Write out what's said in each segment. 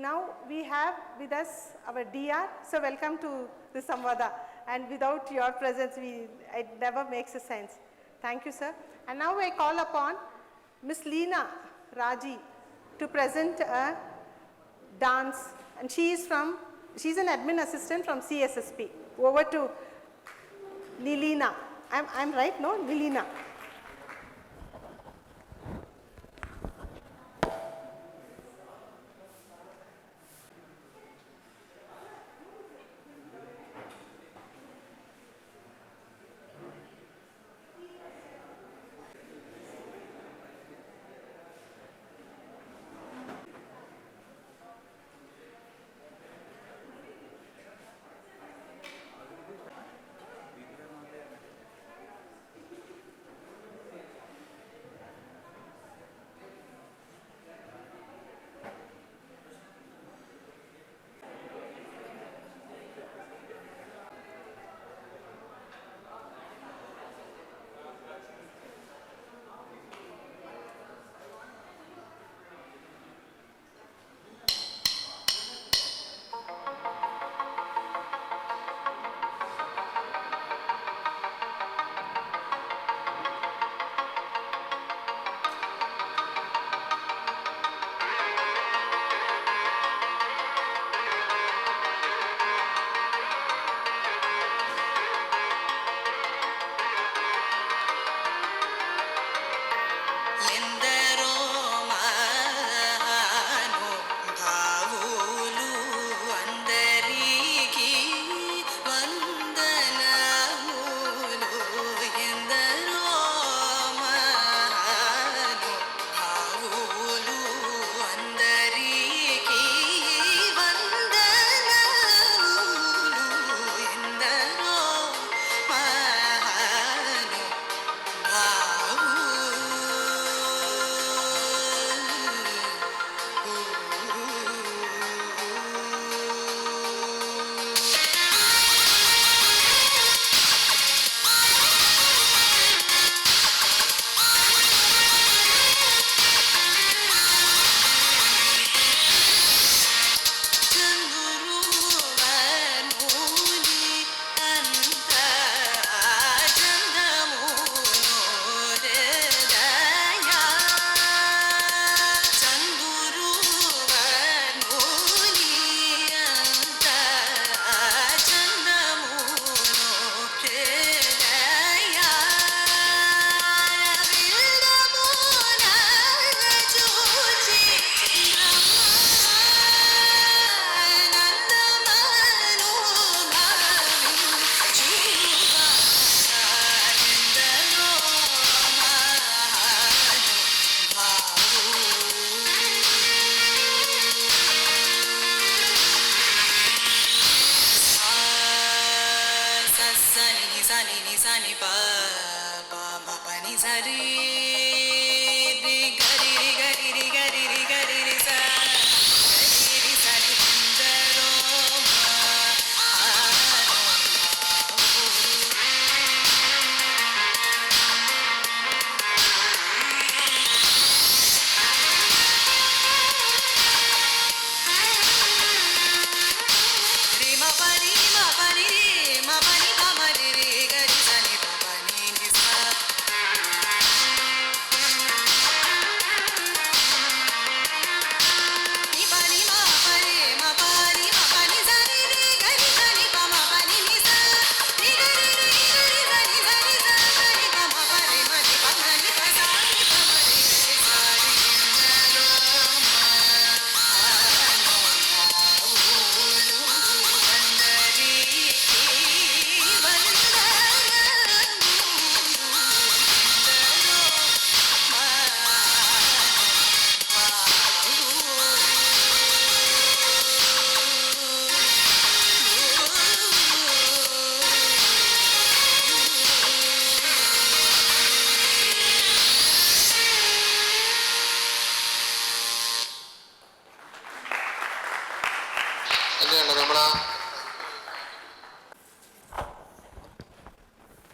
now we have with us our DR. So welcome to the Samvaada. And without your presence, it never makes a sense. Thank you, sir. And now I call upon Miss Leena Raji to present a dance. And she's an admin assistant from CSSP. Over to Nilina. I'm right, no? Nilina.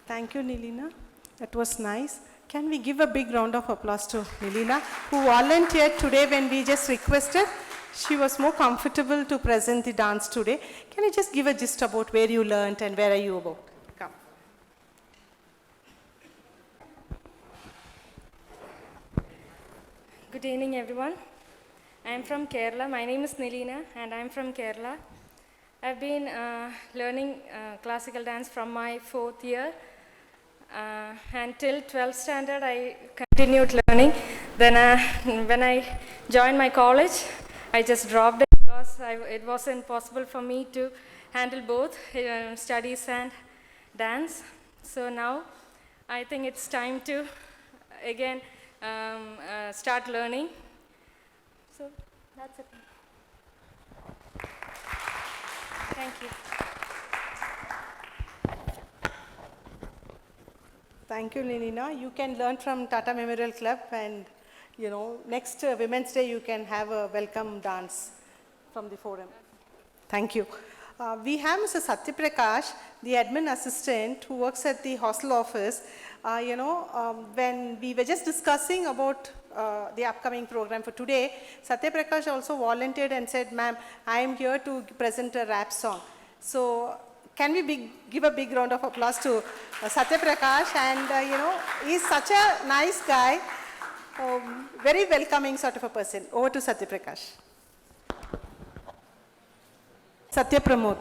Thank you, Nilina. That was nice. Can we give a big round of applause to Nilina, who volunteered today when we just requested? she was more comfortable to present the dance today. Can you just give a gist about where you learned and where are you about? Come. Good evening, everyone. I am from Kerala. My name is Nilina, and I am from Kerala. I've been learning classical dance from my 4th year. Until 12th standard, I continued learning. Then when I joined my college, I just dropped it because it wasn't possible for me to handle both studies and dance. So now I think it's time to again start learning. So that's it. Thank you. Thank you, Nilina. You can learn from Tata Memorial Club, and next Women's Day you can have a welcome dance from the forum. Thank you. We have Mr. Satyaprakash, the admin assistant who works at the hostel office. When we were just discussing about the upcoming program for today, Satyaprakash also volunteered and said, "Ma'am, I am here to present a rap song." So can we give a big round of applause to Satyaprakash? And he's such a nice guy, very welcoming sort of a person. Over to Satyaprakash. Satya Pramod.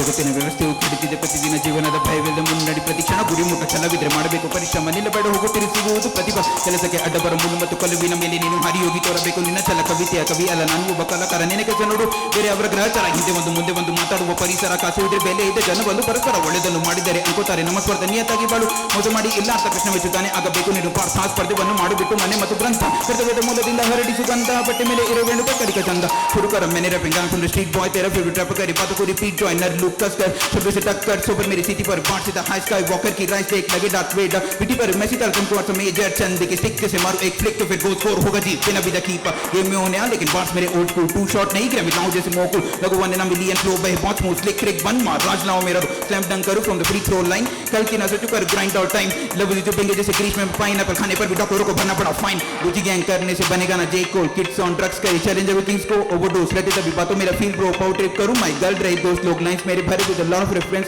ಜಗತ್ತಿನ ವ್ಯವಸ್ಥೆಯು ಕೆಡುತ್ತಿದೆ ಪ್ರತಿದಿನ ಜೀವನದ ಭಯವಿಲ್ಲದೆ ಮುನ್ನಡಿ ಪ್ರತಿಕ್ಷಣ ಗುರಿ ಮುಟ್ಟ ಛಲವಿದ್ರೆ ಮಾಡಬೇಕು ಪರಿಶ್ರಮ ನಿಲ್ಲಬೇಡ ಹೋಗುತ್ತಿರು ಸಿಗುವುದು ಪ್ರತಿಭಾ ಕೆಲಸಕ್ಕೆ ಅಡ್ಡಬರ ಮುಳ್ಳು ಮತ್ತು ಕಲ್ಲುವಿನ ಮೇಲೆ ನೀನು ಹರಿಯೋಗಿ ತೋರಬೇಕು ನಿನ್ನ ಛಲ ಕವಿತೆಯ ಕವಿ ಅಲ್ಲ ನಾನು ಒಬ್ಬ ಕಲಾಕಾರ ನಿನ್ನ ಕೆಲಸ ನೋಡು ಬೇರೆ ಅವರ ಗ್ರಹಚಾರ ಹಿಂದೆ ಒಂದು ಮುಂದೆ ಒಂದು ಮಾತಾಡುವ ಪರಿಸರ ಕಾಸುವುದ್ರೆ ಬೆಲೆ ಇದೆ ಜನ ಬಂದು ಪರಸ್ಪರ ಒಳ್ಳೆದನ್ನು ಮಾಡಿದರೆ ಅನ್ಕೋತಾರೆ ನಮ್ಮ ಸ್ಪರ್ಧ ನಿಯತ್ತಾಗಿ ಬಾಳು ಮೋಸ ಮಾಡಿ ಇಲ್ಲ ಅಂತ ಕೃಷ್ಣ ಮೆಚ್ಚುತ್ತಾನೆ ಆಗಬೇಕು ನೀನು ಪಾರ್ಥ ಸ್ಪರ್ಧೆಯನ್ನು ಮಾಡಿಬಿಟ್ಟು ಮನೆ ಮತ್ತು ಗ್ರಂಥ ಕರ್ತವ್ಯದ ಮೂಲದಿಂದ ಹರಡಿ ಸುಗಂಧ ಬಟ್ಟೆ ಮೇಲೆ ಇರೋ ವೇಣು ಕಡಿಕ ಚಂದ ಹುಡುಕರ ಮೆನೆರ ಪಿಂಗಾನ್ from the street boy तेरा favorite rapper करी बातों को repeat joiner look कस्कर शब्दों से टक्कर सोपर मेरी सिटी पर बांट से हाई स्काई वॉकर की राइस देख लगे डार्थ वेडर पिटी पर मैसी ताल तुमको अर्थ में जेट चंद के स्टिक से मारो एक फ्लिक तो फिर गोल स्कोर होगा जी बिना भी कीपर गेम में होने आ लेकिन बार्स मेरे ओल्ड स्कूल टू शॉट नहीं ग्रैमी लाऊं जैसे मोकू लगो वन ना मिलियन फ्लो बह बहुत स्मूथ स्लिक क्रिक बन मार राज लाओ मेरा स्लैम डंक करूं from the free throw line कल की नजर चुकर grind out time love you बेंगे जैसे ग्रीस में पाइनएप्पल खाने पर भी डॉक्टरों को भरना पड़ा फाइन रुचि गैंग करने से बनेगा ना जे कोल किड्स ऑन ड्रग्स करे चैलेंजर विद किंग्स को ओवरडोज रहते तभी बातों मेरा फील ब्रो पाउ ट्रिप करूं माय गर्ल रही दोस्त लोग लाइंस मेरे भरे with a lot of reference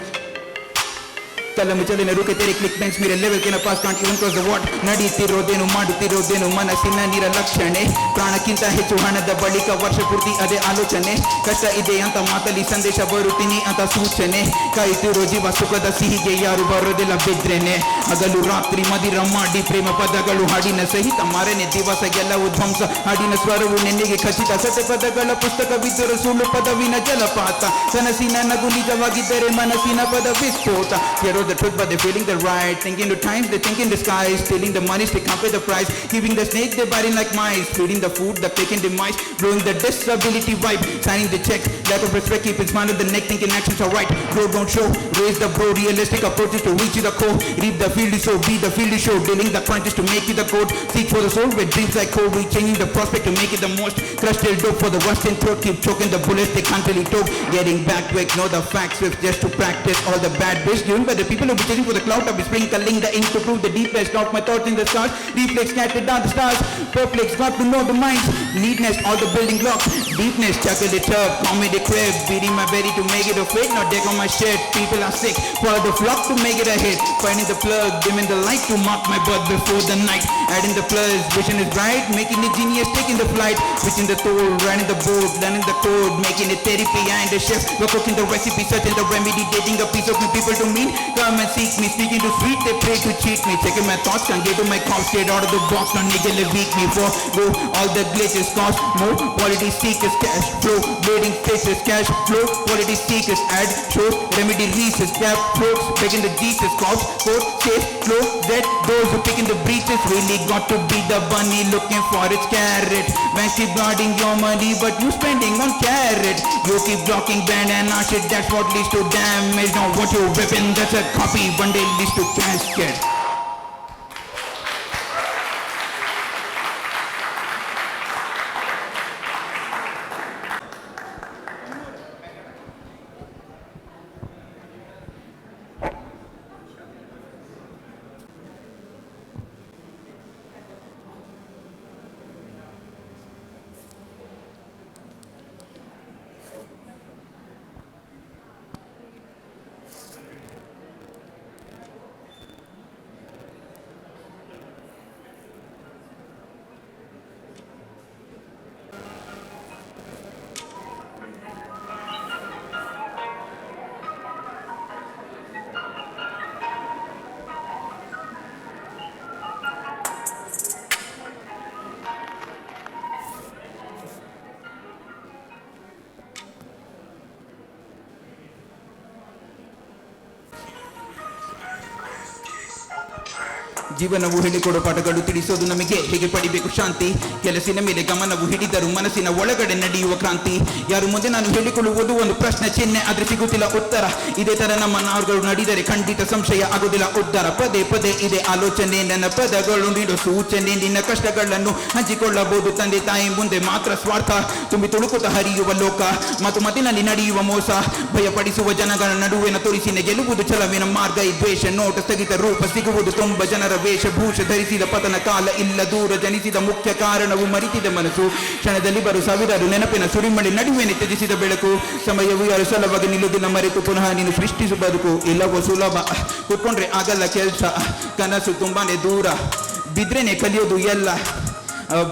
कलम चले न रुके तेरे क्लिक बेंच मेरे लेवल के न पास कांट इवन क्रॉस द वाट ನಡೀತಿರೋದೇನು ಮಾಡುತ್ತಿರೋದೇನು ಮನಸ್ಸಿನ ನಿರಲಕ್ಷಣೆ ಪ್ರಾಣಕ್ಕಿಂತ ಹೆಚ್ಚು ಹಣದ ಬಳಿಕ ವರ್ಷ ಪೂರ್ತಿ ಅದೇ ಆಲೋಚನೆ ಕಷ್ಟ ಇದೆ ಅಂತ ಮಾತಲ್ಲಿ ಸಂದೇಶ ಬರುತ್ತೀನಿ ಅಂತ ಸೂಚನೆ ಕಾಯ್ತಿರೋ ಜೀವ ಸುಖದ ಸಿಹಿಗೆ ಯಾರು ಬರೋದಿಲ್ಲ ಬಿದ್ರೇನೆ ಹಗಲು ರಾತ್ರಿ ಮದಿರ ಮಾಡಿ ಪ್ರೇಮ ಪದಗಳು ಹಾಡಿನ ಸಹಿತ ಮಾರನೆ ದಿವಸ ಎಲ್ಲವೂ ಧ್ವಂಸ ಹಾಡಿನ ಸ್ವರವು ನೆನ್ನೆಗೆ ಖಚಿತ ಸತ್ಯ ಪದಗಳ ಪುಸ್ತಕವಿದ್ದರೂ ಸುಳ್ಳು ಪದವಿನ ಜಲಪಾತ ಕನಸಿನ ನಗು ನಿಜವಾಗಿದ್ದರೆ ಮನಸ್ಸಿನ ಪದ ವಿಸ್ಫೋಟ the truth but they feeling the right thinking the times they think in the sky stealing the money they can't pay the price giving the snake they biting like mice feeding the food that taking the mice blowing the disability vibe signing the check lack of respect keeping smile on the neck thinking actions are right bro don't show raise the bro realistic approaches to reach the core reap the field is so be the field is show dealing the crunches to make it the code seek for the soul with dreams like cold we changing the prospect to make it the most crush till dope for the rust in throat keep choking the bullets they can't really talk getting back to ignore the facts with just to practice all the bad bitch doing but the people who be chasing for the cloud of sprinkling the ink to prove the deepest of my thoughts in the stars. Reflex scattered down the stars. Perplex, got to know the minds. Neatness, all the building blocks. Deepness, chuckle it up. Comedy crib, beating my belly to make it a fit. Not deck on my shit. People are sick. For the flock to make it a hit. Finding the plug, dimming the light to mark my birth before the night. Adding the plus, vision is bright. Making it genius, taking the flight. Switching the toll, running the boat, learning the code. Making it therapy and the chef. We're cooking the recipe, searching the remedy. Dating a piece of me, people to mean. Come and seek me, speaking to sweet. They pray to cheat me. Checking my thoughts, can't get to my call. Straight out of the box, no nigga live weak me for. Go, all the glitches cost more. Quality seekers, cash flow. Bleeding faces, cash flow. Quality seekers, add, shows. Remedy reaches, gap floats. Begging the Jesus, cause, code, safe, flow. That those who picking the breaches really got to be the bunny looking for its carrot. Banks keep guarding your money, but you spending on carrot. You keep blocking bandana shit, that's what leads to damage. Now what you ripping, that's a copy. One day leads to casket. ಜೀವನವು ಹೇಳಿಕೊಡೋ ಪಾಠಗಳು ತಿಳಿಸೋದು ನಮಗೆ ಹೇಗೆ ಪಡಿಬೇಕು ಶಾಂತಿ. ಕೆಲಸಿನ ಮೇಲೆ ಗಮನವು ಹಿಡಿದರೂ ಮನಸ್ಸಿನ ಒಳಗಡೆ ನಡೆಯುವ ಕ್ರಾಂತಿ. ಯಾರು ಮುಂದೆ ನಾನು ಹೇಳಿಕೊಳ್ಳುವುದು ಒಂದು ಪ್ರಶ್ನೆ ಚಿಹ್ನೆ, ಆದ್ರೆ ಸಿಗುತ್ತಿಲ್ಲ ಉತ್ತರ. ಇದೇ ತರ ನಮ್ಮ ನಾವುಗಳು ನಡೆದರೆ ಖಂಡಿತ ಸಂಶಯ ಆಗುವುದಿಲ್ಲ ಉದ್ಧಾರ. ಪದೇ ಪದೇ ಇದೆ ಆಲೋಚನೆ, ನನ್ನ ಪದಗಳು ನೀಡೋ ಸೂಚನೆ. ನಿನ್ನ ಕಷ್ಟಗಳನ್ನು ಹಂಚಿಕೊಳ್ಳಬಹುದು ತಂದೆ ತಾಯಿ ಮುಂದೆ ಮಾತ್ರ ಸ್ವಾರ್ಥ ತುಂಬಿ ತುಳುಕುತ್ತ ಹರಿಯುವ ಲೋಕ. ಮಾತಿನಲ್ಲಿ ನಡೆಯುವ ಮೋಸ, ಭಯಪಡಿಸುವ ಜನಗಳ ನಡುವಿನ ತೋರಿಸಿನ ಗೆಲ್ಲುವುದು ಛಲವಿನ ಮಾರ್ಗ. ಈ ದ್ವೇಷ ನೋಟ ಸ್ಥಗಿತ ರೂಪ ಸಿಗುವುದು ತುಂಬ ಜನರ ವೇಷಭೂಷ ಧರಿಸಿದ ಪತನ ಕಾಲ ಇಲ್ಲ ದೂರ. ಜನಿಸಿದ ಮುಖ್ಯ ಕಾರಣವು ಮರಿತಿದ ಮನಸ್ಸು. ಕ್ಷಣದಲ್ಲಿ ಬರು ಸಾವಿರಾರು ನೆನಪಿನ ಸುರಿಮಳೆ ನಡುವೆನೆ ತ್ಯಜಿಸಿದ ಬೆಳಕು. ಸಮಯವು ಯಾರು ಸಲವಾಗಿ ನಿಲ್ಲುವುದಿಲ್ಲ ಮರೆತು ಪುನಃ ನೀನು ಸೃಷ್ಟಿಸು ಬದುಕು. ಇಲ್ಲವೋ ಸುಲಭ, ಕೂತ್ಕೊಂಡ್ರೆ ಆಗಲ್ಲ ಕೆಲಸ. ಕನಸು ತುಂಬಾನೇ ದೂರ, ಬಿದ್ರೇನೆ ಕಲಿಯೋದು ಎಲ್ಲ.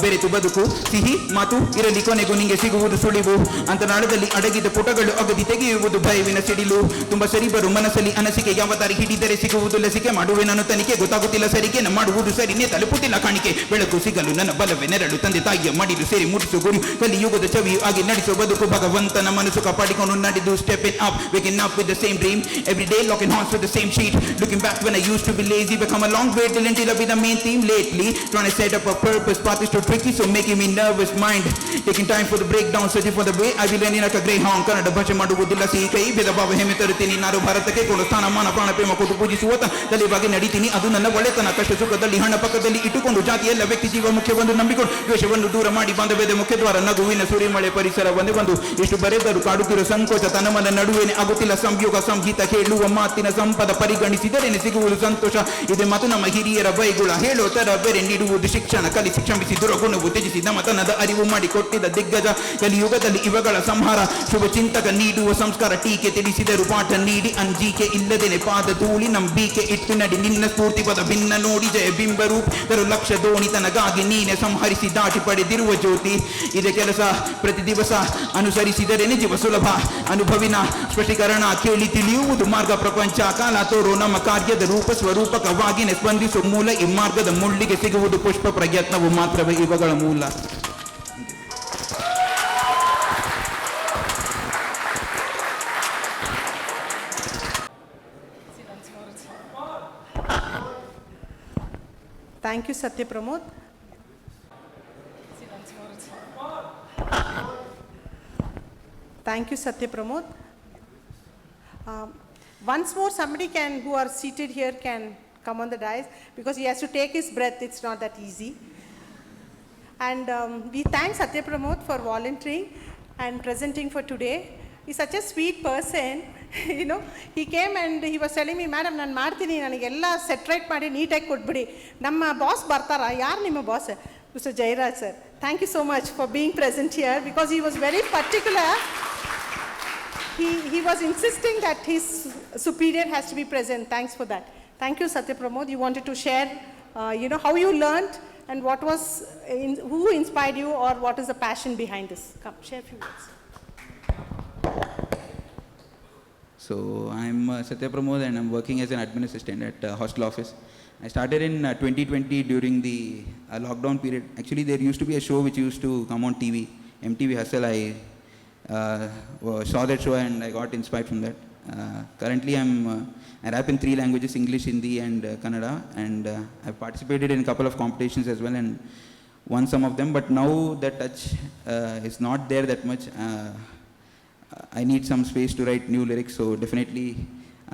ಬೆರೆತು ಬದುಕು ಸಿಹಿ ಮಾತು ಇರಲಿ, ಕೊನೆಗೂ ನಿಂಗೆ ಸಿಗುವುದು ಸುಳಿವು. ಅಂತರಾಳದಲ್ಲಿ ಅಡಗಿದ ಪುಟಗಳು ಅಗದಿ ತೆಗೆಯುವುದು ಭಯವಿನ ಸಿಡಿಲು. ತುಂಬ ಸರಿ ಬರು ಮನಸ್ಸಲ್ಲಿ ಅನಸಿಕೆ, ಯಾವ ದಾರಿ ಹಿಡಿದರೆ ಸಿಗುವುದು ಲಸಿಕೆ. ಮಾಡುವೆ ನಾನು ತನಿಖೆ, ಗೊತ್ತಾಗುತ್ತಿಲ್ಲ ಸರಿಗೆ ಮಾಡುವುದು ಸರಿನೇ ತಲುಪುತ್ತಿಲ್ಲ ಕಾಣಿಕೆ. ಬೆಳಕು ಸಿಗಲು ನನ್ನ ಬಲವೇ ನೆರಳು, ತಂದೆ ತಾಯಿಯ ಮಡಿಲು ಸೇರಿ ಮುಟ್ಟಿಸು ಗುರಿ. ಕಲಿಯುಗದ ಚವಿಯು ಆಗಿ ನಡೆಸುವ ಬದುಕು. ಭಗವಂತನ ಮನಸ್ಸು ಕಾಪಾಡಿಕೊಂಡು ನಡೆದು step in up, waking up with the same dream every day, locking horns with the same sheet. Looking back when I used to be lazy, become a long way till until I be the main theme lately. Trying to set up a purpose, path is too tricky, so making me nervous mind. Taking time for the breakdown, searching for the way I will end like a greyhound. Kannada ಭಾಷೆ ಮಾಡುವುದಿಲ್ಲ ಸಿಹಿ ಕೈ, ಭೇದ ಭಾವ ಹೆಮ್ಮೆ ತರುತ್ತೀನಿ. ನಾನು ಭಾರತಕ್ಕೆ ಕೊಡು ಸ್ಥಾನ ಮಾನ ಪ್ರಾಣ ಪ್ರೇಮ ಕೊಟ್ಟು ಪೂಜಿಸುವ ತಲೆವಾಗಿ ನಡೀತೀನಿ. ಅದು ನನ್ನ ಒಳ್ಳೆತನ. ಕಷ್ಟ ಸುಖದಲ್ಲಿ ಹಣ ಪಕ್ಕದಲ್ಲಿ ಇಟ್ಟುಕೊಂಡು ಜಾತಿ ಎಲ್ಲ ವ್ಯಕ್ತಿ ಜೀವ ಮುಖ್ಯವೆಂದು ನಂಬಿಕೊಂಡು ದ್ವೇಷವನ್ನು ದೂರ ಮಾಡಿ ಬಾಂಧವ್ಯದ ಮುಖ್ಯದ್ವಾರ. ನಗುವಿನ ಸುರಿಮಳೆ ಪರಿಸರ ಒಂದೇ ಒಂದು. ಎಷ್ಟು ಬರೆದರೂ ಕಾಡುತ್ತಿರೋ ಸಂಕೋಚ ತನಮನ ನಡುವೆನೆ ಆಗುತ್ತಿಲ್ಲ ಸಂಯೋಗ. ಸಂಗೀತ ಹೇಳುವ ಮಾತಿನ ಸಂಪದ ಪರಿಗಣಿಸಿದರೇನೆ ಸಿಗುವುದು ಸಂತೋಷ. ಇದೆ ಮಾತು ನಮ್ಮ ಹಿರಿಯರ ಬೈಗುಳ, ಹೇಳೋ ತರ ಬೇರೆ ನೀಡುವುದು ಶಿಕ್ಷಣ. ಕಲಿಸಿ ಕ್ಷಮಿಸಿ ದುರಗುಣವು ತ್ಯಜಿಸಿ ನಮತನದ ಅರಿವು ಮಾಡಿ ಕೊಟ್ಟಿದ್ದ ದಿಗ್ಗಜ. ಕಲಿಯುಗದಲ್ಲಿ ಇವುಗಳ ಸಂಹಾರ. ಶುಭ ಚಿಂತಕ ನೀಡುವ ಸಂಸ್ಕಾರ. ಟೀಕೆ ತಿಳಿಸಿದರು ಪಾಠ ನೀಡಿ ಅಂಜಿಕೆ ಇಲ್ಲದೇನೆ ಪಾದ ಧೂಳಿ ನಂಬಿಕೆ ಇಟ್ಟು ನಡಿ. ನಿನ್ನ ಸ್ಫೂರ್ತಿ ಪದ ಭಿನ್ನ ನೋಡಿ ಜಯ ಬಿಂಬ ರೂಪ ತರು ಲಕ್ಷ ದೋಣಿ ತನಗಾಗಿ ನೀನೆ ಸಂಹರಿಸಿ ದಾಟಿ ಪಡೆದಿರುವ ಜ್ಯೋತಿ. ಇದೇ ಕೆಲಸ ಪ್ರತಿ ದಿವಸ ಅನುಸರಿಸಿದರೆ ಜೀವ ಸುಲಭ. ಅನುಭವಿನ ಸ್ಪಷ್ಟೀಕರಣ ಕೇಳಿ ತಿಳಿಯುವುದು ಮಾರ್ಗ. ಪ್ರಪಂಚ ಕಾಲ ತೋರೋ ನಮ್ಮ ಕಾರ್ಯದ ರೂಪ ಸ್ವರೂಪಕವಾಗಿನೇ ಸ್ಪಂದಿಸುವ ಮೂಲ. ಈ ಮಾರ್ಗದ ಮುಳ್ಳಿಗೆ ಸಿಗುವುದು ಪುಷ್ಪ. ಪ್ರಯತ್ನವು ಮಾತ್ರವೇ ಇವುಗಳ ಮೂಲ. Thank you, Satya Pramod. Thank you, Satya Pramod. Once more, somebody who are seated here can come on the dais, because he has to take his breath. It's not that easy. And we thank Satya Pramod for volunteering and presenting for today. He's such a sweet person. You know, he came and he was telling me, madam, ನಾನು ಮಾಡ್ತೀನಿ, ನನಗೆಲ್ಲ ಸೆಟ್ರೇಟ್ ಮಾಡಿ ನೀಟಾಗಿ ಕೊಟ್ಬಿಡಿ. ನಮ್ಮ boss ಬರ್ತಾರಾ? ಯಾರು ನಿಮ್ಮ boss? Mr. Jairaj sir. Thank you so much for being present here, because he was very particular. He was insisting that his superior has to be present. Thanks for that. Thank you, Satya Pramod. You wanted to share, how you learned and what was, who inspired you, or what is the passion behind this? Come, share a few words. So I'm Satya Pramod, and I'm working as an admin assistant at hostel office. I started in 2020 during the lockdown period. Actually, there used to be a show which used to come on TV, MTV Hustle. I saw that show and I got inspired from that. Currently, I rap in 3 languages: English, Hindi, and Kannada. And I've participated in a couple of competitions as well and won some of them. But now that touch is not there that much. I need some space to write new lyrics. So definitely,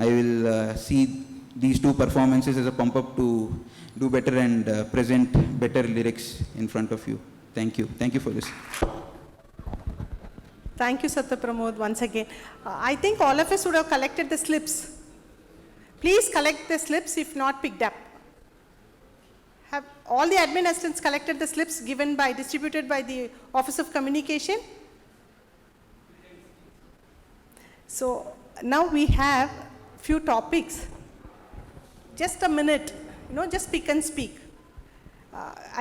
I will see these 2 performances as a pump up to do better and present better lyrics in front of you. Thank you. Thank you for this. Thank you, Satya Pramod, once again. I think all of us would have collected the slips. Please collect the slips if not picked up. Have all the admin assistants collected the slips distributed by the Office of Communication? So now we have few topics. Just a minute, just pick and speak.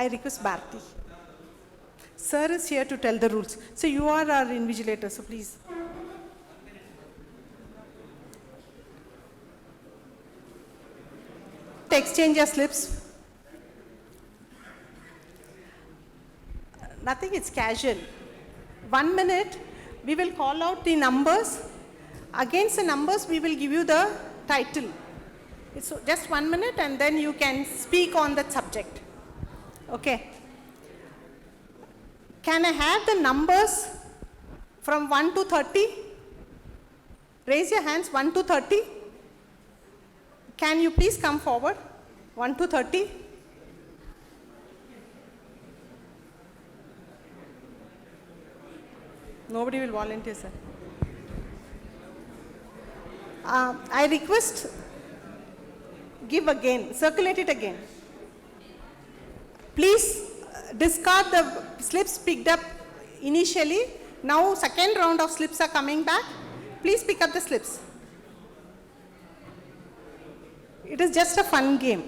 I request Bharti. Sir is here to tell the rules. So you are our invigilator, so please. To exchange your slips. Nothing, it's casual. 1 minute, we will call out the numbers. Against the numbers, we will give you the title. It's just 1 minute, and then you can speak on that subject. Okay. Can I have the numbers from 1 to 30? Raise your hands, 1 to 30. Can you please come forward? 1 to 30. Nobody will volunteer, sir. I request, give again, circulate it again. Please discard the slips picked up initially. Now second round of slips are coming back. Please pick up the slips. It is just a fun game.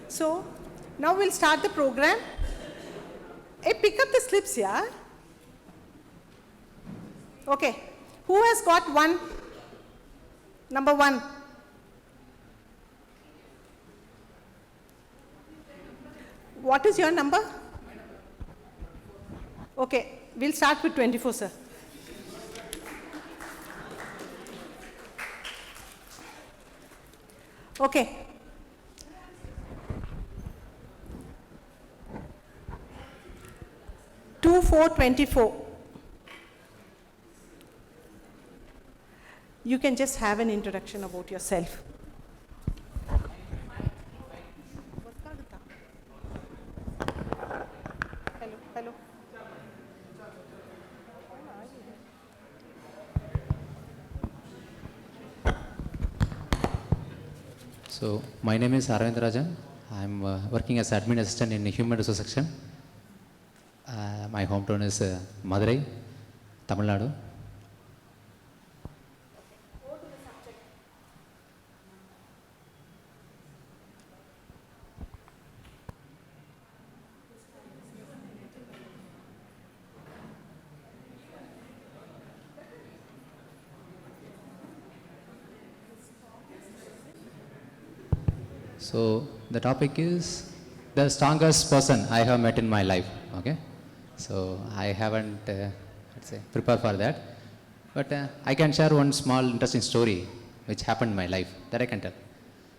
So now we'll start the program. Hey, pick up the slips, yeah? Okay. Who has got one? Number 1. What is your number? Okay. We'll start with 24, sir. Okay. Two, 4, 24. You can just have an introduction about yourself. Hello. So my name is Arvind Rajan. I'm working as admin assistant in the human resource section. My hometown is Madurai, Tamil Nadu. So the topic is the strongest person I have met in my life. Okay. So I haven't, let's say, prepared for that. But I can share one small interesting story which happened in my life that I can tell.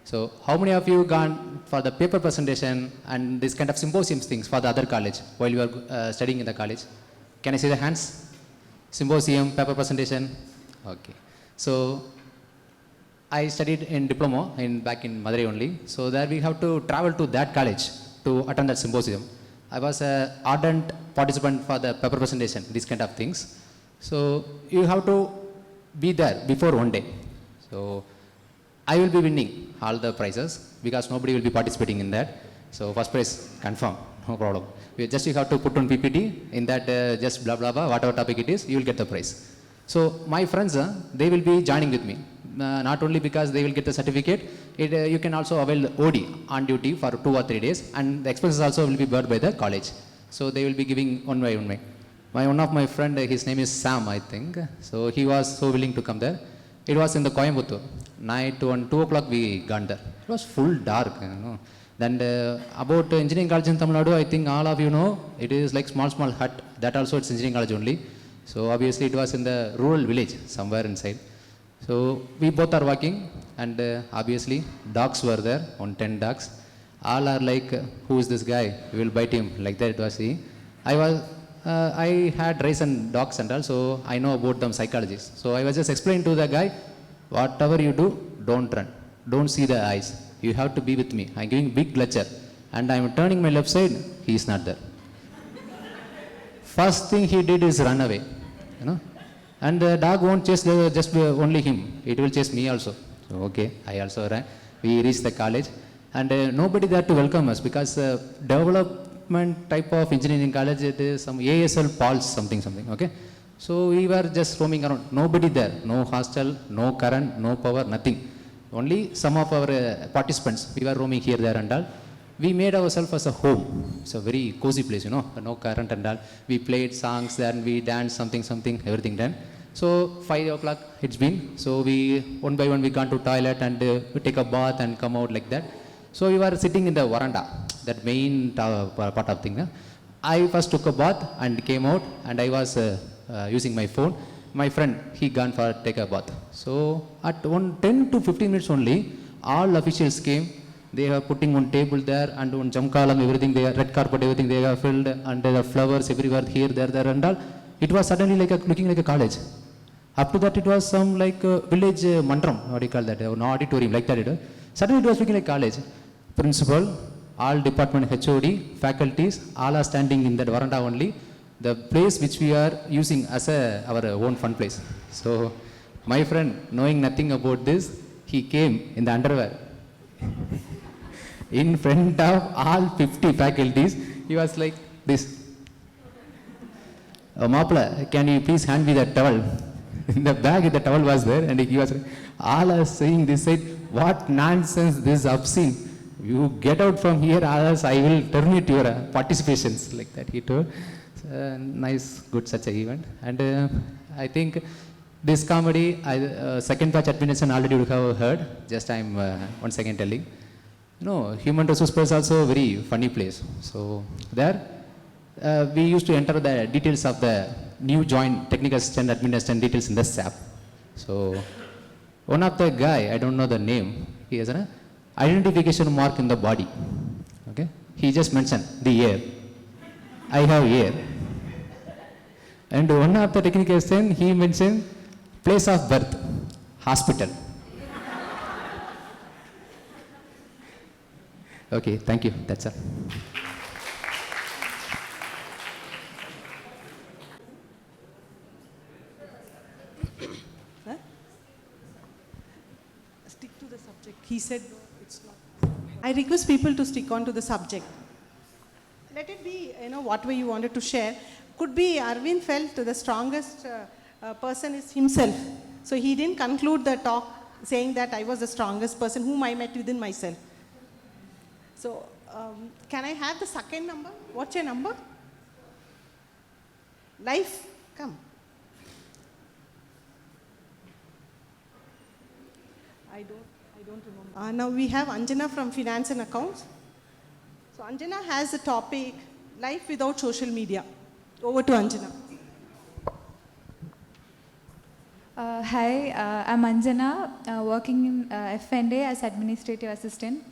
So how many of you gone for the paper presentation and this kind of symposium things for the other college while you are studying in the college? Can I see the hands? Symposium, paper presentation? Okay. So I studied in diploma back in Madurai only. So there we have to travel to that college to attend that symposium. I was a ardent participant for the paper presentation, these kind of things. So you have to be there before one day. So I will be winning all the prizes because nobody will be participating in that. So first prize confirm, no problem. You have to put on PPT in that just blah blah blah, whatever topic it is, you will get the prize. So my friends, they will be joining with me. Not only because they will get the certificate, you can also avail OD on duty for 2 or 3 days, and the expenses also will be borne by the college. So they will be giving one by one. One of my friend, his name is Sam, I think. So he was so willing to come there. It was in the Coimbatore. Night on 2 o'clock we gone there. It was full dark, you know. Then about engineering college in Tamil Nadu, I think all of you know, it is like small hut. That also it's engineering college only. So obviously it was in the rural village somewhere inside. So we both are walking, and obviously dogs were there, 10 dogs. All are like, who is this guy? We will bite him. Like that it was he. I had raised and dogs and all, so I know about them psychologists. So I was just explaining to the guy, whatever you do, don't run. Don't see the eyes. You have to be with me. I'm giving big lecture. And I'm turning my left side, he is not there. First thing he did is run away. You know? And the dog won't chase just only him. It will chase me also. So okay, I also ran. We reached the college. And nobody there to welcome us because development type of engineering college, it is some ASL Pulse something, okay. So we were just roaming around. Nobody there. No hostel, no current, no power, nothing. Only some of our participants, we were roaming here, there and all. We made ourselves as a home. It's a very cozy place, you know, no current and all. We played songs there and we danced something, everything done. So 5 o'clock it's been. So we, one by one, we gone to toilet and we take a bath and come out like that. So we were sitting in the veranda, that main part of thing. I first took a bath and came out, and I was using my phone. My friend, he gone for take a bath. So at 10 to 15 minutes only, all officials came. They are putting one table there and one jump column, everything, they are red carpet, everything they are filled, and there are flowers everywhere, here, there and all. It was suddenly like looking like a college. Up to that it was some like village mandram, what do you call that, an auditorium, like that. Suddenly it was looking like college. Principal, all department HOD, faculties, all are standing in that veranda only. The place which we are using as our own fun place. So my friend, knowing nothing about this, he came in the underwear. In front of all 50 faculties, he was like this. Mapla, can you please hand me that towel? In the bag, the towel was there, and he was, all are saying this side, what nonsense, this obscene. You get out from here, or else I will terminate your participations, like that he told. Nice, good such an event. And I think this comedy, second batch administration already you have heard, just I'm once again telling. No, human resource is also a very funny place. So there, we used to enter the details of the new joint technical assistant administration details in the SAP. So one of the guy, I don't know the name, he has an identification mark in the body. Okay, he just mentioned the ear. I have ear. And one of the technical assistant, he mentioned place of birth, hospital. Okay, thank you. That's all. Stick to the subject. He said no, it's not. I request people to stick on to the subject. Let it be, what way you wanted to share. Could be Arvind felt the strongest person is himself. So he didn't conclude the talk saying that I was the strongest person whom I met within myself. So can I have the second number? What's your number? Life, come. I don't remember. Now we have Anjana from Finance and Accounts. So Anjana has a topic, life without social media. Over to Anjana. Hi, I'm Anjana, working in F&A as administrative assistant.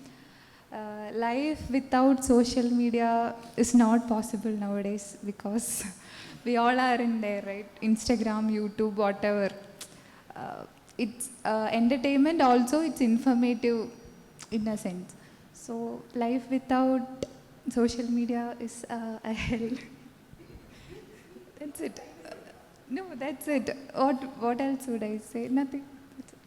Life without social media is not possible nowadays because we all are in there, right? Instagram, YouTube, whatever. it's entertainment, also it's informative in a sense. So life without social media is a hell. That's it. No, that's it. What else would I say? Nothing. That's it.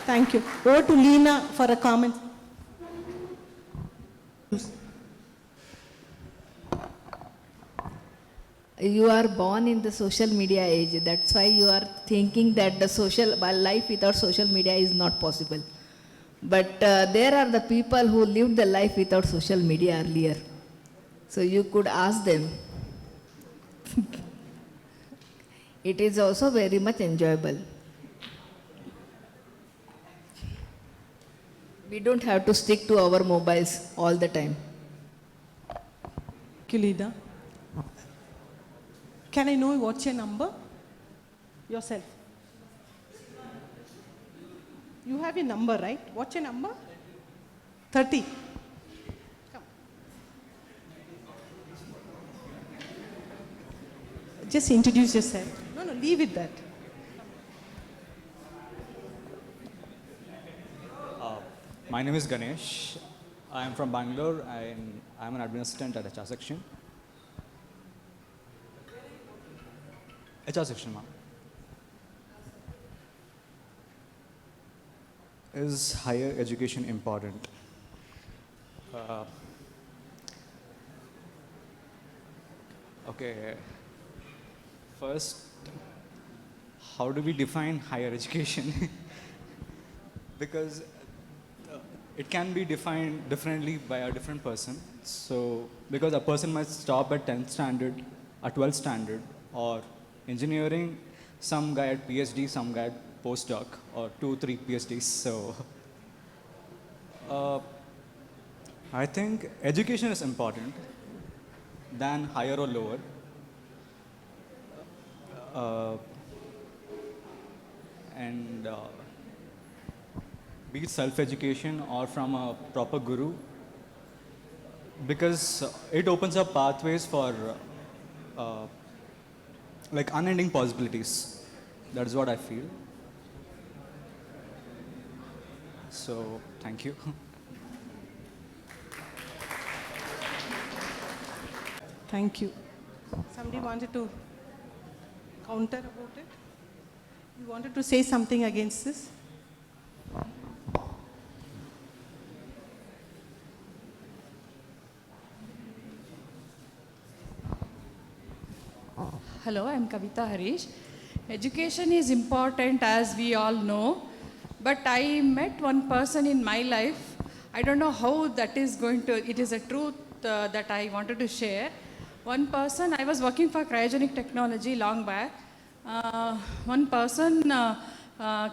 Thank you. Over to Leena for a comment. You are born in the social media age. That's why you are thinking that the life without social media is not possible. But there are the people who lived the life without social media earlier. So you could ask them. It is also very much enjoyable. We don't have to stick to our mobiles all the time. Thank you, Leena. Can I know what's your number? Yourself. You have your number, right? What's your number? 30. Come. Just introduce yourself. No, leave it that. My name is Ganesh. I am from Bangalore and I am an admin assistant at HR section. HR section, ma'am. Is higher education important? Okay. First, how do we define higher education? Because it can be defined differently by a different person. So, because a person might stop at 10th standard, or 12th standard, or engineering, some guy at PhD, some guy at postdoc, or 2-3 PhDs. So, I think education is important than higher or lower. Be it self-education or from a proper guru, because it opens up pathways for like unending possibilities. That is what I feel. So, thank you. Thank you. Somebody wanted to counter about it? You wanted to say something against this? Hello, I'm Kavita Harish. Education is important, as we all know, but I met one person in my life. I don't know how that is going to, it is a truth that I wanted to share. One person, I was working for cryogenic technology long back. One person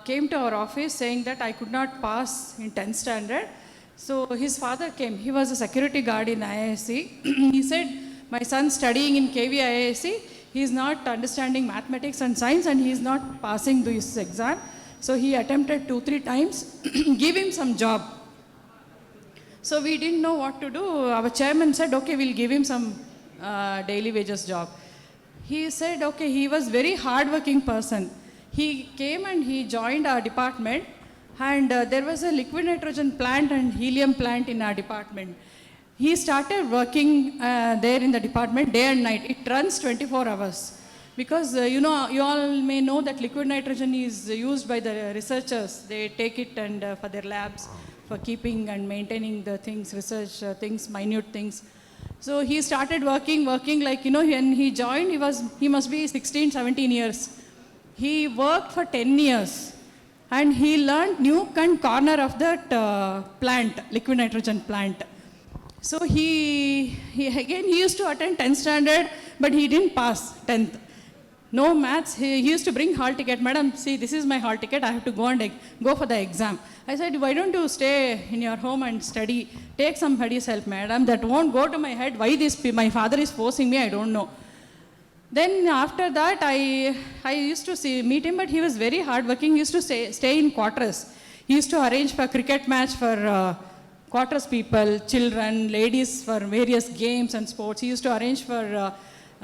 came to our office saying that I could not pass in 10th standard. So his father came, he was a security guard in IISc. He said, my son studying in KV IISc, he is not understanding mathematics and science and he is not passing this exam. So he attempted 2-3 times, give him some job. So we didn't know what to do. Our chairman said, okay, we'll give him some daily wages job. He said, okay, he was very hardworking person. He came and he joined our department, and there was a liquid nitrogen plant and helium plant in our department. He started working there in the department day and night. It runs 24 hours. Because, you all may know that liquid nitrogen is used by the researchers. They take it and for their labs, for keeping and maintaining the things, research things, minute things. So he started working like, when he joined, he must be 16, 17 years. He worked for 10 years. And he learned nook and corner of that plant, liquid nitrogen plant. So he used to attend 10th standard, but he didn't pass 10th. No maths. He used to bring hall ticket. Madam, see, this is my hall ticket. I have to go for the exam. I said, why don't you stay in your home and study? Take somebody's help, madam. That won't go to my head. Why my father is forcing me, I don't know. Then after that, I used to meet him, but he was very hardworking. He used to stay in quarters. He used to arrange for cricket match for quarters people, children, ladies for various games and sports. He used to arrange for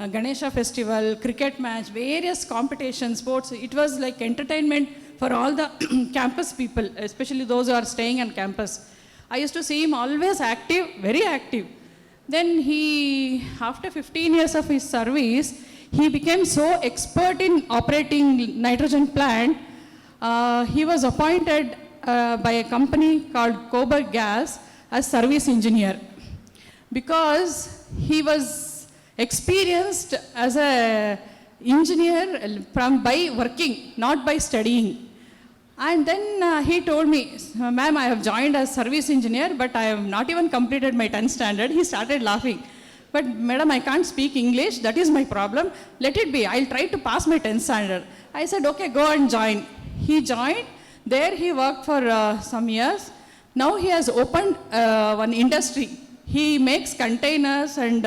Ganesha festival, cricket match, various competitions, sports. It was like entertainment for all the campus people, especially those who are staying on campus. I used to see him always active, very active. Then he, after 15 years of his service, he became so expert in operating nitrogen plant. He was appointed by a company called Coburg Gas as service engineer because he was experienced as a engineer by working, not by studying. And then he told me, ma'am, I have joined as service engineer, but I have not even completed my 10th standard. He started laughing. But madam, I can't speak English. That is my problem. Let it be. I'll try to pass my 10th standard. I said, okay, go and join. He joined. There he worked for some years. Now he has opened one industry. He makes containers and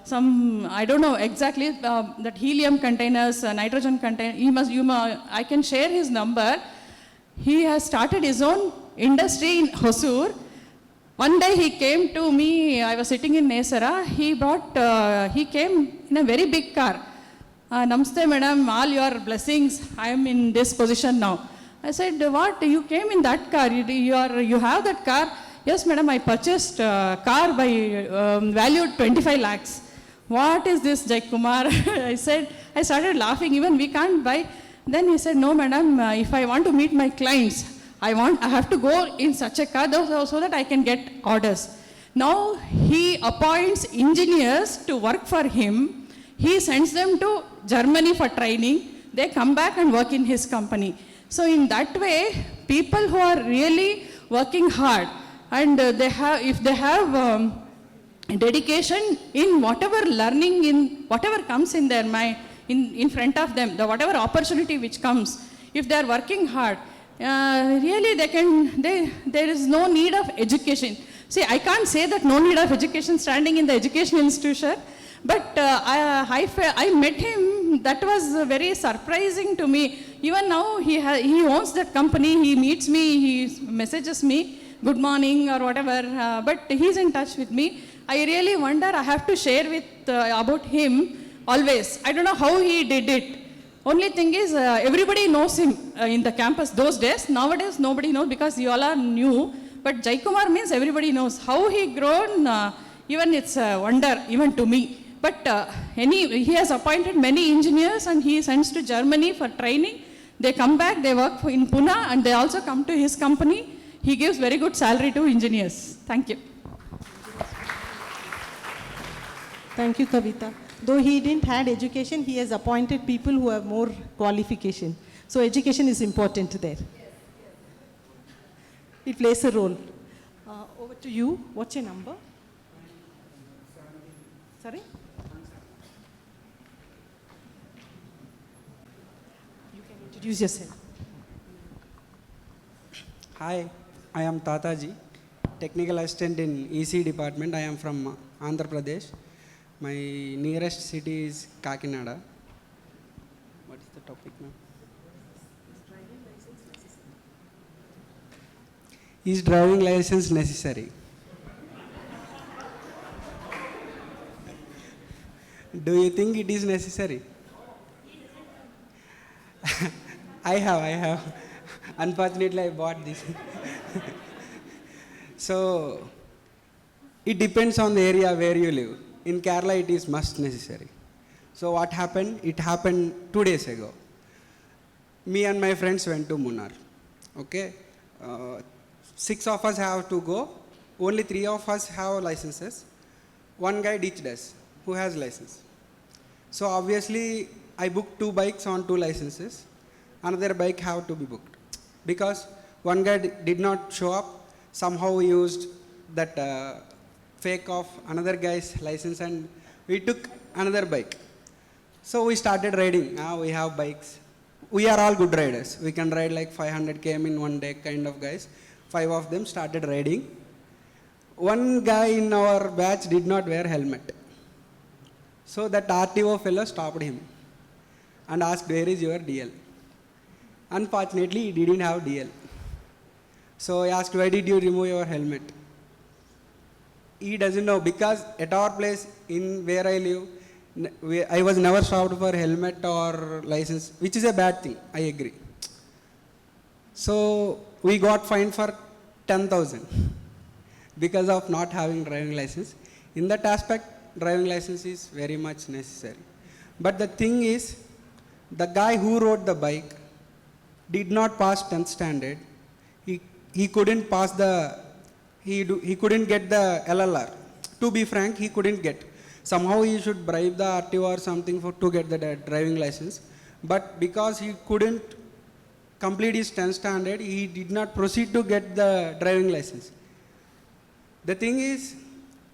some, I don't know exactly, that helium containers, nitrogen containers. I can share his number. He has started his own industry in Hosur. One day he came to me, I was sitting in Nesara, he came in a very big car. Namaste madam, all your blessings, I am in this position now. I said, what, you came in that car, you have that car? Yes madam, I purchased a car by valued 25 lakhs. What is this, Jai Kumar? I started laughing, even we can't buy. Then he said, no madam, if I want to meet my clients, I have to go in such a car so that I can get orders. Now he appoints engineers to work for him. He sends them to Germany for training. They come back and work in his company. So in that way, people who are really working hard and if they have dedication in whatever learning, in whatever comes in their mind, in front of them, whatever opportunity which comes, if they are working hard, really there is no need of education. See, I can't say that no need of education standing in the educational institution, but I met him, that was very surprising to me. Even now, he owns that company, he meets me, he messages me, good morning or whatever, but he's in touch with me. I really wonder, I have to share with about him always. I don't know how he did it. Only thing is, everybody knows him in the campus those days. Nowadays, nobody knows because you all are new. But Jai Kumar means everybody knows. How he grown, even it's a wonder, even to me. But he has appointed many engineers and he sends to Germany for training. They come back, they work in Pune and they also come to his company. He gives very good salary to engineers. Thank you. Thank you, Kavita. Though he didn't have education, he has appointed people who have more qualification. So education is important there. It plays a role. Over to you. What's your number? Sorry? You can introduce yourself. Hi, I am Tataji, technical assistant in EC department. I am from Andhra Pradesh. My nearest city is Kakinada. What is the topic now? Is driving license necessary? Do you think it is necessary? I have. Unfortunately, I bought this. So, it depends on the area where you live. In Kerala, it is must necessary. So what happened? It happened 2 days ago. Me and my friends went to Munnar. Okay, 6 of us have to go. Only 3 of us have licenses. One guy ditched us, who has license. So obviously, I booked 2 bikes on 2 licenses. Another bike have to be booked because one guy did not show up. Somehow we used that fake of another guy's license and we took another bike. So we started riding. Now we have bikes. We are all good riders. We can ride like 500 km in one day kind of guys. 5 of them started riding. One guy in our batch did not wear helmet. So that RTO fellow stopped him and asked, where is your DL? Unfortunately, he didn't have DL. So I asked, why did you remove your helmet? He doesn't know because at our place in where I live, I was never stopped for helmet or license, which is a bad thing, I agree. So we got fined for 10,000 because of not having driving license. In that aspect, driving license is very much necessary. But the thing is, the guy who rode the bike did not pass 10th standard. He couldn't pass he couldn't get the LLR. To be frank, he couldn't get. Somehow he should bribe the RTO or something to get the driving license. But because he couldn't complete his 10th standard, he did not proceed to get the driving license. The thing is,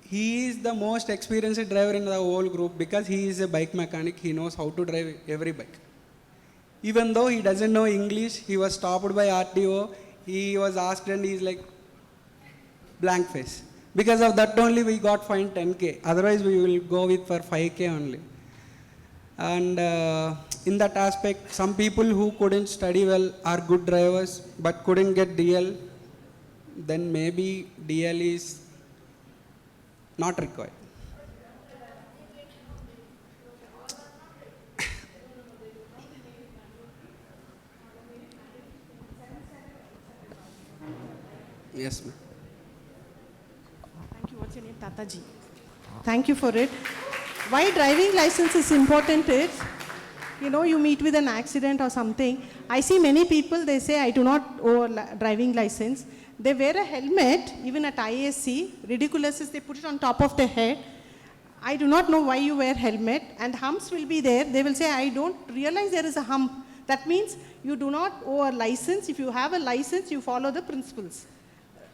he is the most experienced driver in the whole group because he is a bike mechanic. He knows how to drive every bike. Even though he doesn't know English, he was stopped by RTO. He was asked and he's like, blank face. Because of that only we got fined 10K. Otherwise we will go with for 5K only. And in that aspect, some people who couldn't study well are good drivers but couldn't get DL. Then maybe DL is not required. Yes, ma'am. Thank you. What's your name? Tataji. Thank you for it. Why driving license is important is, you meet with an accident or something. I see many people, they say, I do not owe a driving license. They wear a helmet, even at IISc. Ridiculous is they put it on top of their head. I do not know why you wear helmet, and humps will be there. They will say, I don't realize there is a hump. That means you do not owe a license. If you have a license, you follow the principles.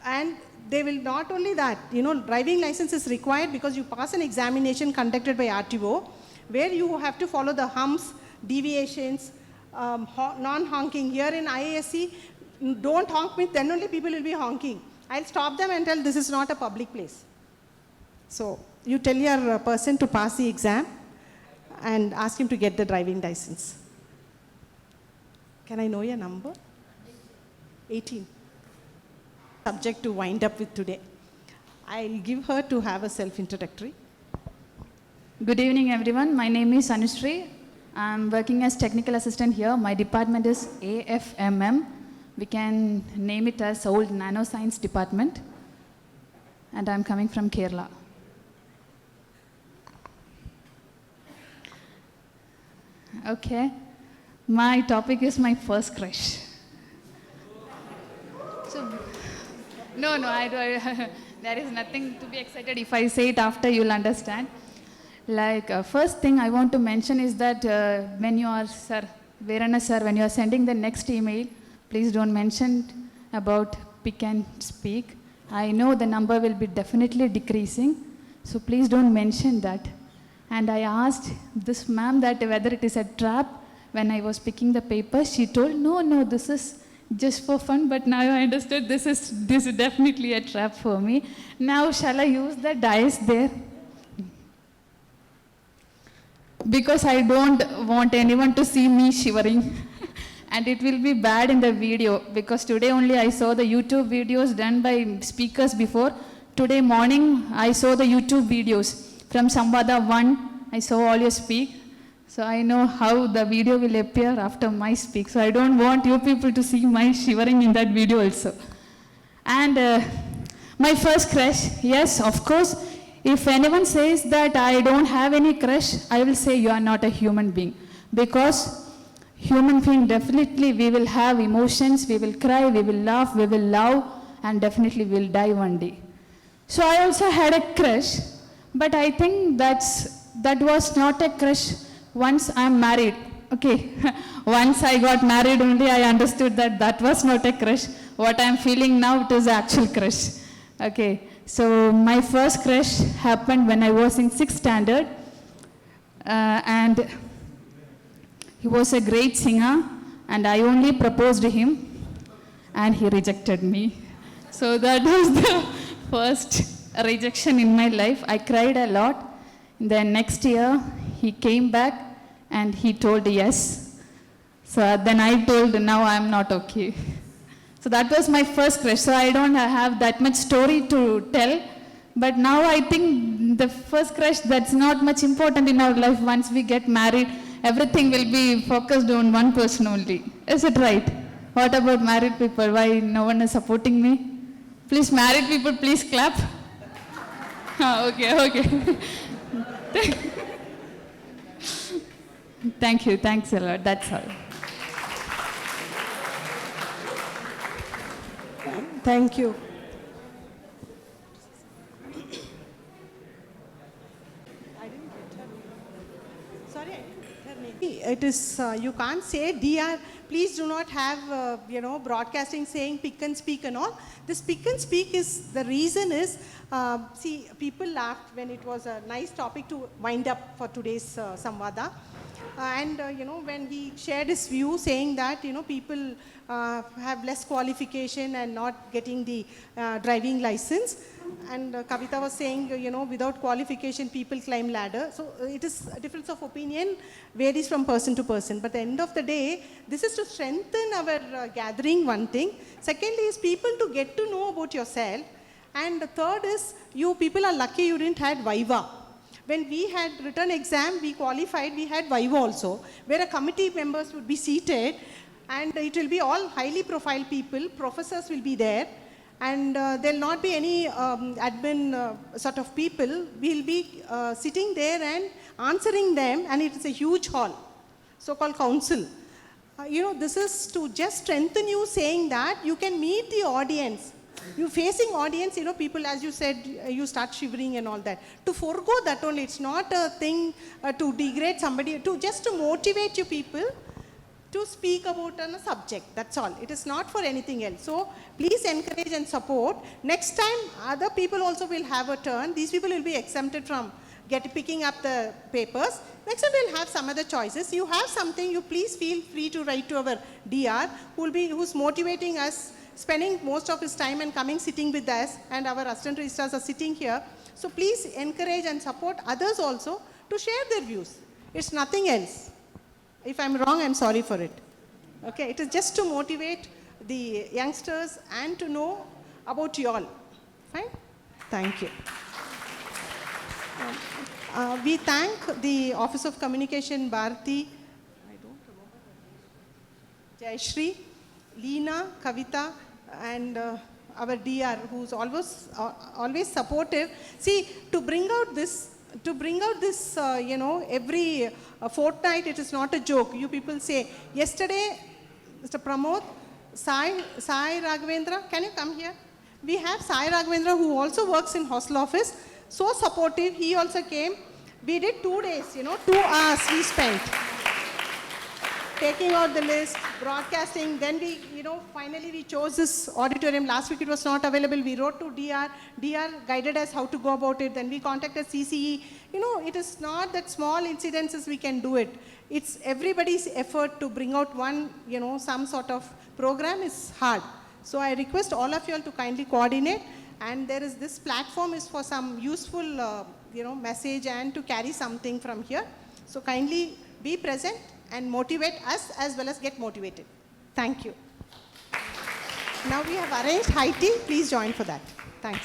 And they will not only that, driving license is required because you pass an examination conducted by RTO, where you have to follow the humps, deviations, non-honking. Here in IISc, don't honk me, then only people will be honking. I'll stop them and tell this is not a public place. So you tell your person to pass the exam and ask him to get the driving license. Can I know your number? 18. Subject to wind up with today. I'll give her to have a self-introductory. Good evening, everyone. My name is Anushree. I'm working as technical assistant here. My department is AFMM. We can name it as Old Nanoscience Department. And I'm coming from Kerala. Okay. My topic is my first crush. No, there is nothing to be excited. If I say it after, you'll understand. First thing I want to mention is that when you are, Veerana sir, when you are sending the next email, please don't mention about pick and speak. I know the number will be definitely decreasing, so please don't mention that. And I asked this ma'am that whether it is a trap. When I was picking the paper, she told, no, this is just for fun, but now I understood this is definitely a trap for me. Now, shall I use the dice there? Because I don't want anyone to see me shivering. And it will be bad in the video, because today only I saw the YouTube videos done by speakers before. Today morning, I saw the YouTube videos. From Samvaada 1, I saw all your speak. So I know how the video will appear after my speak. So I don't want you people to see my shivering in that video also. And my first crush, yes, of course. If anyone says that I don't have any crush, I will say you are not a human being. Because human being, definitely we will have emotions, we will cry, we will laugh, we will love, and definitely we will die one day. So I also had a crush, but I think that was not a crush. Once I am married, okay, once I got married only I understood that was not a crush. What I am feeling now, it is actual crush. Okay, so my first crush happened when I was in 6th standard. And he was a great singer, and I only proposed to him, and he rejected me. So that was the first rejection in my life. I cried a lot. Then next year, he came back and he told yes. So then I told, now I'm not okay. So that was my first crush. So I don't have that much story to tell. But now I think the first crush, that's not much important in our life. Once we get married, everything will be focused on one person only. Is it right? What about married people? Why no one is supporting me? Please, married people, please clap. Okay. Thank you. Thanks a lot. That's all. Thank you. Sorry, it is, you can't say DR, please do not have, broadcasting saying pick and speak and all. This pick and speak is, the reason is, see, people laughed when it was a nice topic to wind up for today's Samvaada. When he shared his view saying that, people have less qualification and not getting the driving license. And Kavita was saying, without qualification, people climb ladder. So it is a difference of opinion, varies from person to person. But at the end of the day, this is to strengthen our gathering, one thing. Secondly is people to get to know about yourself. And the third is, you people are lucky you didn't have Viva. When we had written exam, we qualified, we had Viva also, where a committee members would be seated, and it will be all highly profiled people, professors will be there, and there will not be any admin sort of people. We will be sitting there and answering them, and it is a huge hall, so-called council. This is to just strengthen you, saying that you can meet the audience. You facing audience, people, as you said, you start shivering and all that. To forego that only, it's not a thing to degrade somebody, just to motivate you people to speak about a subject, that's all. It is not for anything else. So please encourage and support. Next time, other people also will have a turn. These people will be exempted from picking up the papers. Next time we'll have some other choices. You have something, you please feel free to write to our DR, who's motivating us, spending most of his time and coming sitting with us, and our assistant registrars are sitting here. So please encourage and support others also to share their views. It's nothing else. If I'm wrong, I'm sorry for it. Okay, it is just to motivate the youngsters and to know about you all. Fine? Thank you. We thank the Office of Communication, Bharati, Jayashri, Leena, Kavita, and our DR, who's always supportive. See, to bring out this, every fortnight, it is not a joke. You people say, yesterday, Mr. Pramod, Sai Raghavendra, can you come here? We have Sai Raghavendra, who also works in hostel office, so supportive. He also came. We did 2 days, 2 hours we spent taking out the list, broadcasting. Then we, finally we chose this auditorium. Last week it was not available. We wrote to DR. DR guided us how to go about it. Then we contacted CCE. It is not that small incidences we can do it. It's everybody's effort to bring out one, some sort of program is hard. So I request all of you all to kindly coordinate. And there is this platform is for some useful, message and to carry something from here. So kindly be present and motivate us as well as get motivated. Thank you. Now we have arranged high tea. Please join for that. Thanks.